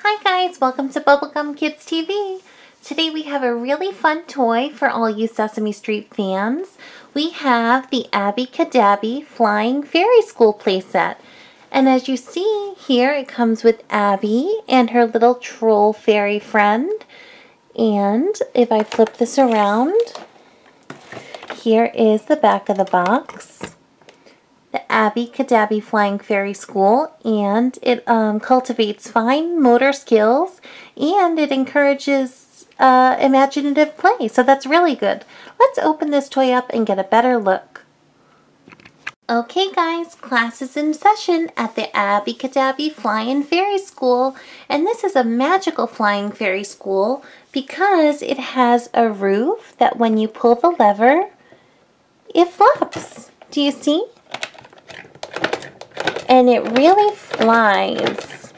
Hi guys, welcome to Bubblegum Kids TV. Today we have a really fun toy for all you Sesame Street fans. We have the Abby Cadabby Flying Fairy School playset. And as you see here, it comes with Abby and her little troll fairy friend. And if I flip this around, here is the back of the box. The Abby Cadabby Flying Fairy School, and it cultivates fine motor skills and it encourages imaginative play, so that's really good. Let's open this toy up and get a better look. Okay guys, class is in session at the Abby Cadabby Flying Fairy School, and this is a magical flying fairy school because it has a roof that when you pull the lever, it flaps. Do you see? And it really flies,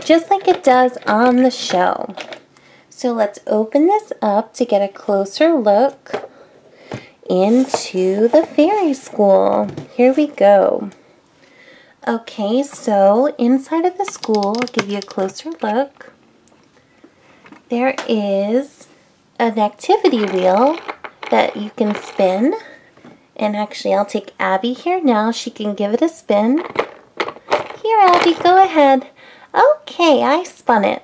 just like it does on the show. So let's open this up to get a closer look into the fairy school. Here we go. Okay, so inside of the school, I'll give you a closer look. There is an activity wheel that you can spin. And actually, I'll take Abby here now. She can give it a spin. Here, Abby, go ahead. Okay, I spun it.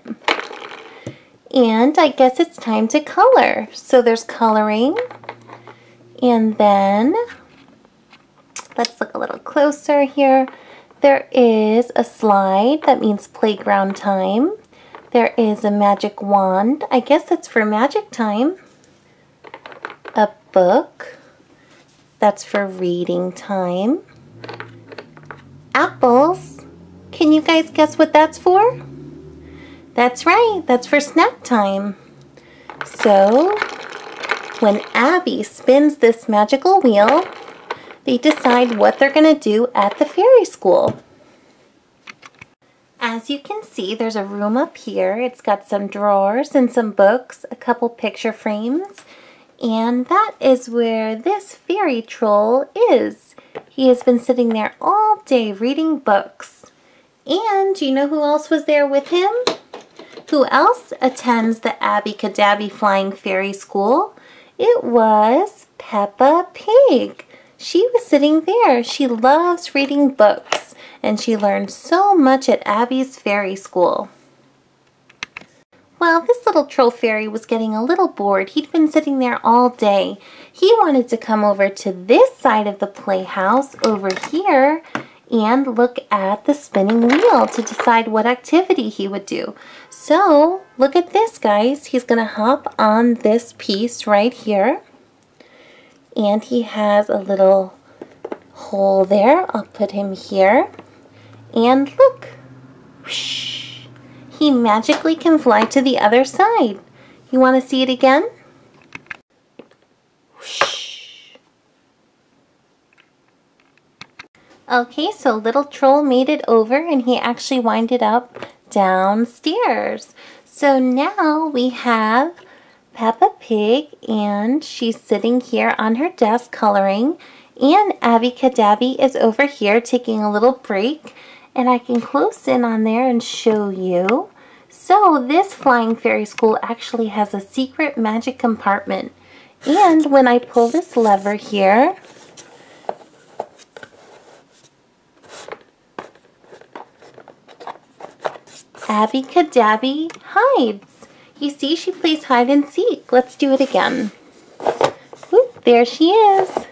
And I guess it's time to color. So there's coloring. And then, let's look a little closer here. There is a slide. That means playground time. There is a magic wand. I guess that's for magic time. A book. That's for reading time. Apples. Can you guys guess what that's for? That's right, that's for snack time. So, when Abby spins this magical wheel, they decide what they're going to do at the fairy school. As you can see, there's a room up here. It's got some drawers and some books, a couple picture frames. And that is where this fairy troll is. He has been sitting there all day reading books. And do you know who else was there with him? Who else attends the Abby Cadabby Flying Fairy School? It was Peppa Pig. She was sitting there. She loves reading books. And she learned so much at Abby's Fairy School. Well, this little troll fairy was getting a little bored. He'd been sitting there all day. He wanted to come over to this side of the playhouse over here and look at the spinning wheel to decide what activity he would do. So, look at this, guys. He's going to hop on this piece right here. And he has a little hole there. I'll put him here. And look. Whoosh. He magically can fly to the other side. You want to see it again? Whoosh. Okay, so little troll made it over and he actually winded up downstairs. So now we have Peppa Pig and she's sitting here on her desk coloring, and Abby Cadabby is over here taking a little break. And I can close in on there and show you. So this flying fairy school actually has a secret magic compartment. And when I pull this lever here, Abby Cadabby hides. You see, she plays hide and seek. Let's do it again. Whoop, there she is.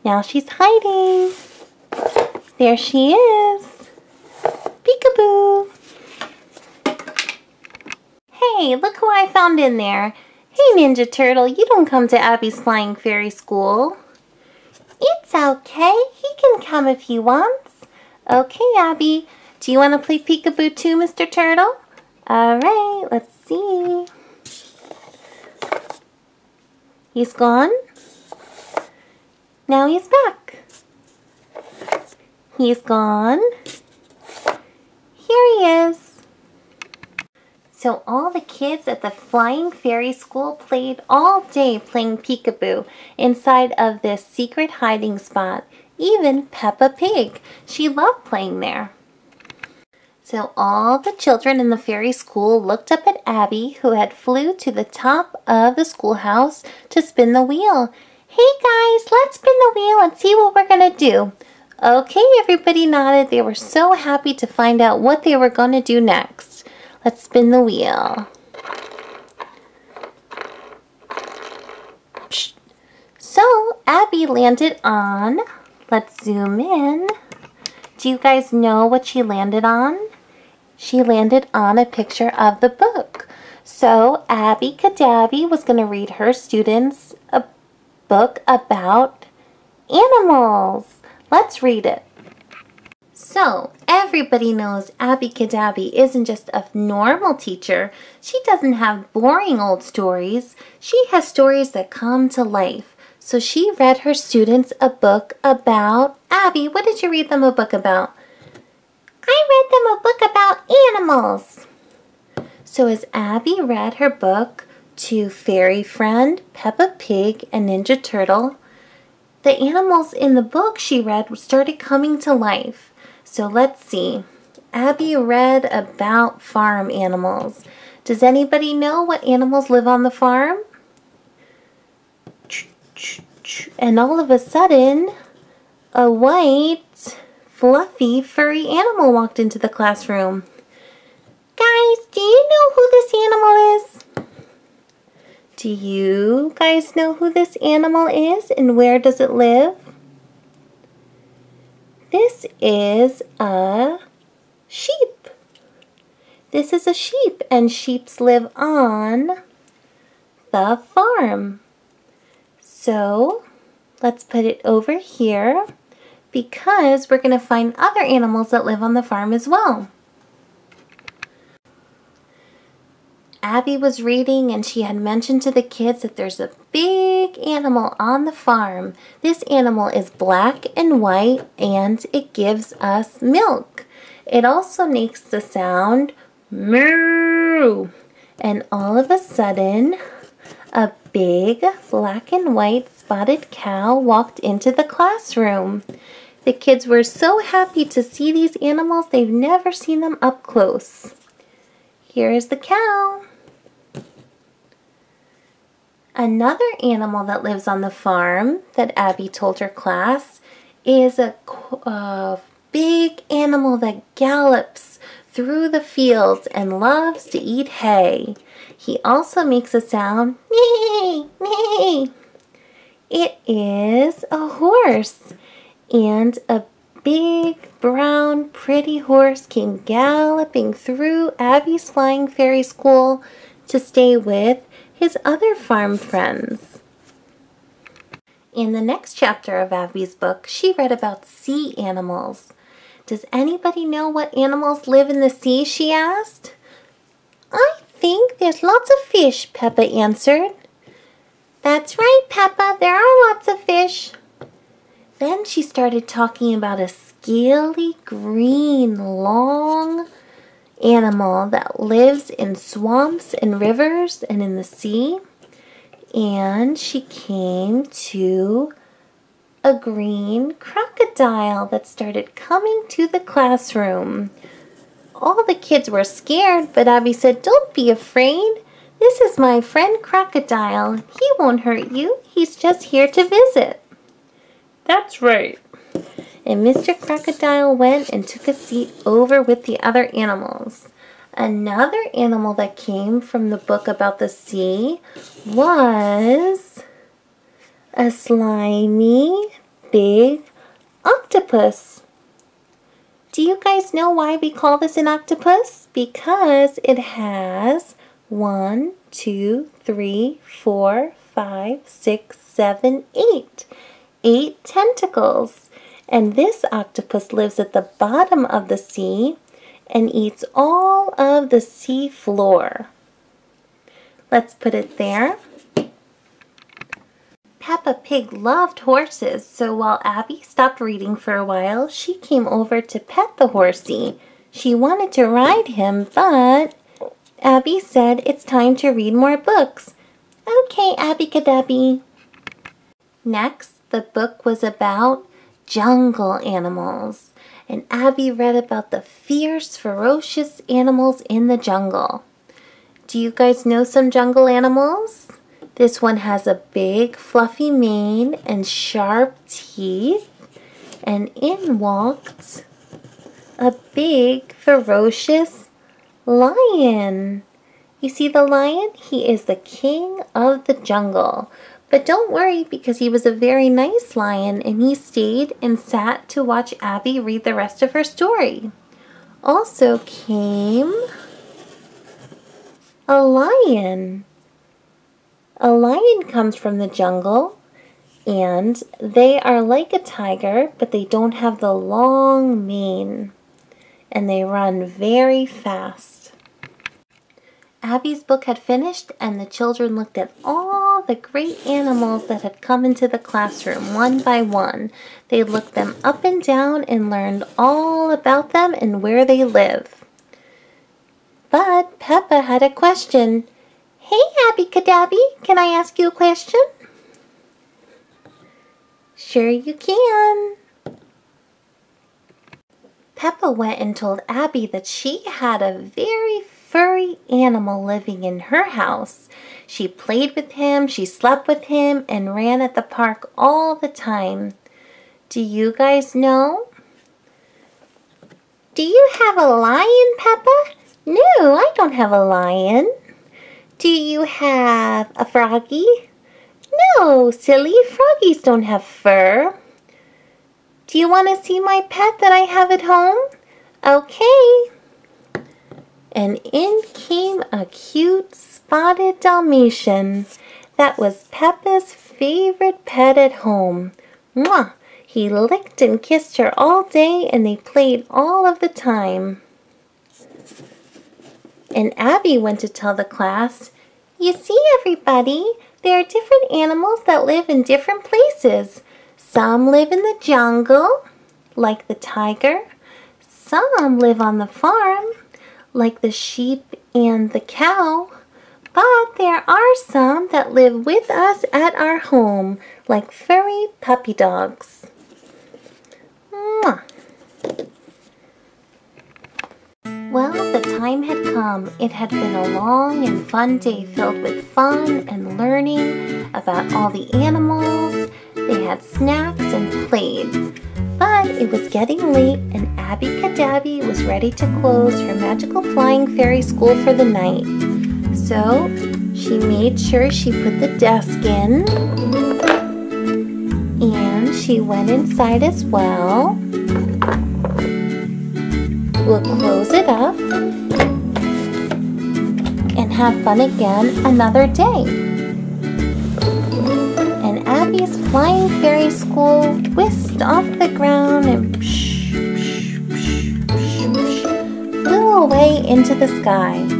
Now she's hiding. There she is. Peekaboo. Hey, look who I found in there. Hey, Ninja Turtle, you don't come to Abby's Flying Fairy School. It's okay. He can come if he wants. Okay, Abby. Do you want to play peekaboo too, Mr. Turtle? Alright, let's see. He's gone. Now he's back. He's gone. Here he is. So all the kids at the Flying Fairy School played all day playing peekaboo inside of this secret hiding spot. Even Peppa Pig. She loved playing there. So all the children in the fairy school looked up at Abby, who had flew to the top of the schoolhouse to spin the wheel. Hey guys, let's spin the wheel and see what we're going to do. Okay, everybody nodded. They were so happy to find out what they were going to do next. Let's spin the wheel. So Abby landed on, let's zoom in. Do you guys know what she landed on? She landed on a picture of the book. So Abby Cadabby was going to read her students a book about animals. Let's read it. So everybody knows Abby Cadabby isn't just a normal teacher. She doesn't have boring old stories. She has stories that come to life. So she read her students a book about Abby. What did you read them a book about? I read them a book about animals. So as Abby read her book to Fairy Friend, Peppa Pig, and Ninja Turtle, the animals in the book she read started coming to life. So let's see. Abby read about farm animals. Does anybody know what animals live on the farm? And all of a sudden, a white, fluffy, furry animal walked into the classroom. Guys, do you know who this animal is? Do you guys know who this animal is and where does it live? This is a sheep. This is a sheep, and sheeps live on the farm. So let's put it over here because we're going to find other animals that live on the farm as well. Abby was reading and she had mentioned to the kids that there's a big animal on the farm. This animal is black and white and it gives us milk. It also makes the sound moo. And all of a sudden, a big black and white spotted cow walked into the classroom. The kids were so happy to see these animals, they've never seen them up close. Here is the cow. Another animal that lives on the farm that Abby told her class is a big animal that gallops through the fields and loves to eat hay. He also makes a sound, neigh, neigh. It is a horse, and a big, brown, pretty horse came galloping through Abby's Flying Fairy School to stay with his other farm friends. In the next chapter of Abby's book, she read about sea animals. Does anybody know what animals live in the sea, she asked. I think there's lots of fish, Peppa answered. That's right, Peppa, there are lots of fish. Then she started talking about a scaly, green, long animal that lives in swamps and rivers and in the sea. And she came to a green crocodile that started coming to the classroom. All the kids were scared, but Abby said, "Don't be afraid. This is my friend Crocodile. He won't hurt you. He's just here to visit." That's right. And Mr. Crocodile went and took a seat over with the other animals. Another animal that came from the book about the sea was a slimy, big octopus. Do you guys know why we call this an octopus? Because it has 1, 2, 3, 4, 5, 6, 7, 8. 8 tentacles. And this octopus lives at the bottom of the sea and eats all of the sea floor. Let's put it there. Peppa Pig loved horses, so while Abby stopped reading for a while, she came over to pet the horsey. She wanted to ride him, but Abby said it's time to read more books. Okay, Abby Cadabby. Next, the book was about jungle animals. and Abby read about the fierce, ferocious animals in the jungle. Do you guys know some jungle animals? This one has a big fluffy mane and sharp teeth, and in walked a big ferocious lion. You see the lion? He is the king of the jungle. But don't worry, because he was a very nice lion and he stayed and sat to watch Abby read the rest of her story. Also came a lion. A lion comes from the jungle and they are like a tiger, but they don't have the long mane and they run very fast. Abby's book had finished and the children looked at all the great animals that had come into the classroom one by one. They looked them up and down and learned all about them and where they live. But Peppa had a question. Hey, Abby Cadabby, can I ask you a question? Sure you can. Peppa went and told Abby that she had a very furry animal living in her house. She played with him, she slept with him, and ran at the park all the time. Do you guys know? Do you have a lion, Peppa? No, I don't have a lion. Do you have a froggy? No, silly, froggies don't have fur. Do you want to see my pet that I have at home? Okay. And in came a cute spotted Dalmatian. That was Peppa's favorite pet at home. Mwah! He licked and kissed her all day and they played all of the time. And Abby went to tell the class, you see everybody, there are different animals that live in different places. Some live in the jungle, like the tiger. Some live on the farm, like the sheep and the cow, but there are some that live with us at our home, like furry puppy dogs. Mwah. Well, the time had come. It had been a long and fun day filled with fun and learning about all the animals. They had snacks and played. But it was getting late and Abby Cadabby was ready to close her magical flying fairy school for the night. So she made sure she put the desk in and she went inside as well. We'll close it up and have fun again another day. And Abby's flying fairy school whisked off the ground and flew away into the sky.